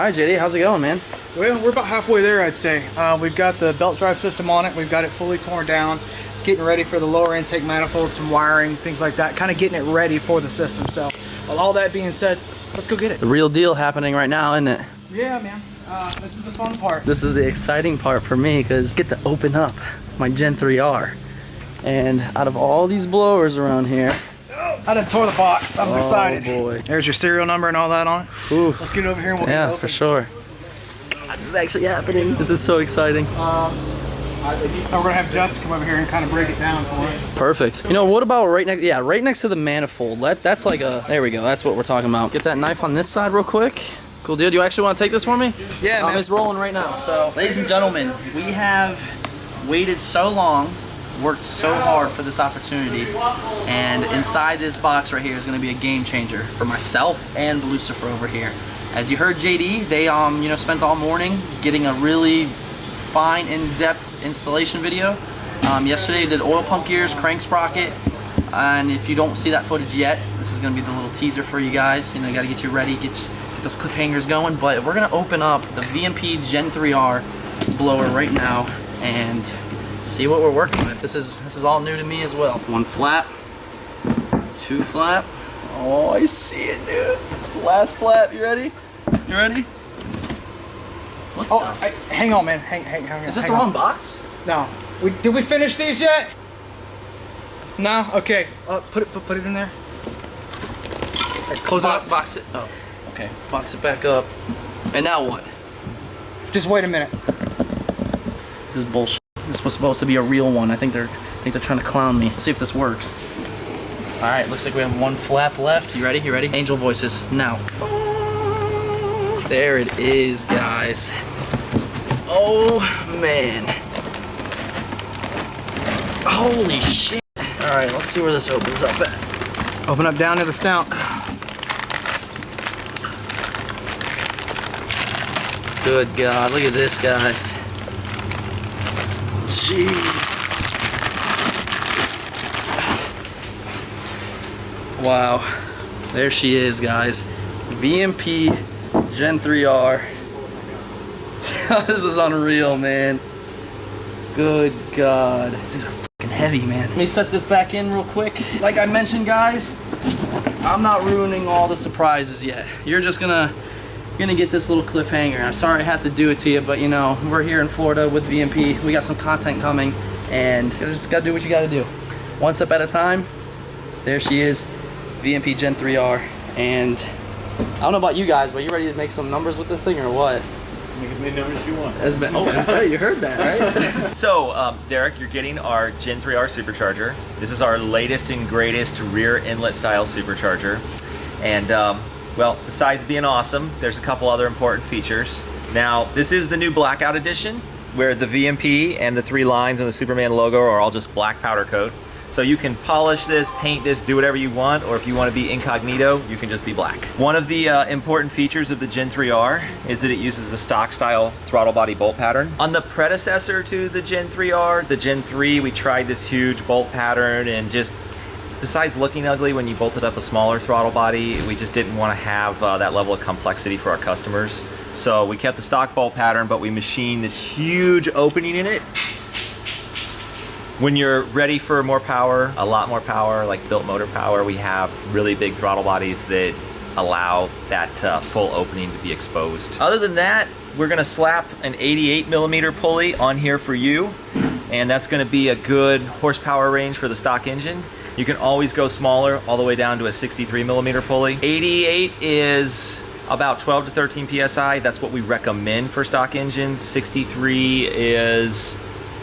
right, JD, how's it going, man? Well, we're about halfway there, I'd say. We've got the belt drive system on it. We've got it fully torn down. It's getting ready for the lower intake manifold, some wiring, things like that, kind of getting it ready for the system. So, with all that being said, let's go get it. The real deal happening right now, isn't it? Yeah, man. This is the fun part. This is the exciting part for me, because get to open up my Gen3R. And out of all these blowers around here, I done tore the box. I was excited. Oh boy. There's your serial number and all that on it. Ooh. Let's get it over here and we'll get it Yeah, open. for sure. God, this is actually happening. This is so exciting. So we're gonna have Just come over here and kind of break it down for us. Perfect. You know, what about right next, yeah, right next to the manifold. That's like a, there we go, that's what we're talking about. Get that knife on this side real quick. Cool deal. Do you actually want to take this for me? Yeah, man. It's rolling right now. So, ladies and gentlemen, we have waited so long, worked so hard for this opportunity, and inside this box right here is going to be a game changer for myself and Lucifer over here. As you heard JD, they you know, spent all morning getting a really fine, in-depth installation video. Yesterday they did oil pump gears, crank sprocket, and if you don't see that footage yet, this is going to be the little teaser for you guys. You know, got to get you ready, get those cliffhangers going. But we're going to open up the Vmp Gen3R blower right now and see what we're working with. This is all new to me as well. One flap, two flap. Oh, I see it, dude. Last flap. You ready? You ready? Oh, hang on, man. Hang on. Is this the wrong box? No. Did we finish these yet? No. Okay. Put it in there. Right, close it up. Box it. Oh. Okay. Box it back up. And now what? Just wait a minute. This is bullshit. This was supposed to be a real one. I think they're trying to clown me. Let's see if this works. All right, looks like we have one flap left. You ready? You ready? Angel voices now. There it is, guys. Oh man. Holy shit. All right, let's see where this opens up at. Open up down to the snout. Good God, look at this, guys. Jeez. Wow, there she is, guys. Vmp Gen3R. This is unreal, man. Good God. These things are fucking heavy, man. Let me set this back in real quick. Like I mentioned, guys, I'm not ruining all the surprises yet. You're just gonna get this little cliffhanger. I'm sorry I have to do it to you, but you know, we're here in Florida with VMP. We got some content coming, and you just gotta do what you gotta do. One step at a time. There she is, VMP Gen3R. And I don't know about you guys, but you ready to make some numbers with this thing or what? Make as many numbers as you want. Oh, you heard that, right? So, Derek, you're getting our Gen3R Supercharger. This is our latest and greatest rear inlet style supercharger. And, well, besides being awesome, there's a couple other important features. Now, this is the new Blackout Edition, where the VMP and the 3 lines and the Superman logo are all just black powder coat. So you can polish this, paint this, do whatever you want, or if you want to be incognito, you can just be black. One of the important features of the Gen3R is that it uses the stock style throttle body bolt pattern. On the predecessor to the Gen3R, the Gen3, we tried this huge bolt pattern, and just besides looking ugly when you bolted up a smaller throttle body, we just didn't want to have that level of complexity for our customers. So we kept the stock bolt pattern, but we machined this huge opening in it. When you're ready for more power, a lot more power, like built motor power, we have really big throttle bodies that allow that full opening to be exposed. Other than that, we're gonna slap an 88mm pulley on here for you, and that's gonna be a good horsepower range for the stock engine. You can always go smaller, all the way down to a 63mm pulley. 88 is about 12 to 13 PSI. That's what we recommend for stock engines. 63 is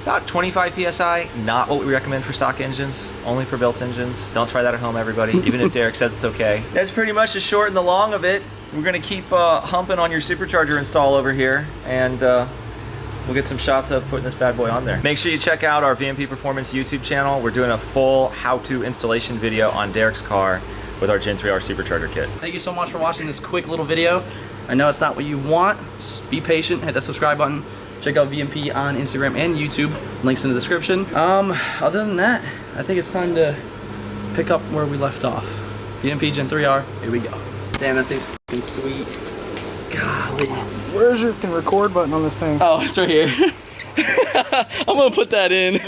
about 25 PSI, not what we recommend for stock engines, only for built engines. Don't try that at home, everybody, even if Derek says it's okay. That's pretty much the short and the long of it. We're gonna keep humping on your supercharger install over here, and we'll get some shots of putting this bad boy on there. Make sure you check out our VMP Performance YouTube channel. We're doing a full how-to installation video on Derek's car with our Gen3R Supercharger kit. Thank you so much for watching this quick little video. I know it's not what you want. Just be patient, hit that subscribe button. Check out VMP on Instagram and YouTube. Links in the description. Other than that, I think it's time to pick up where we left off. VMP Gen3R, here we go. Damn, that thing's fucking sweet. Golly. Where's your record button on this thing? Oh, it's right here. I'm gonna put that in.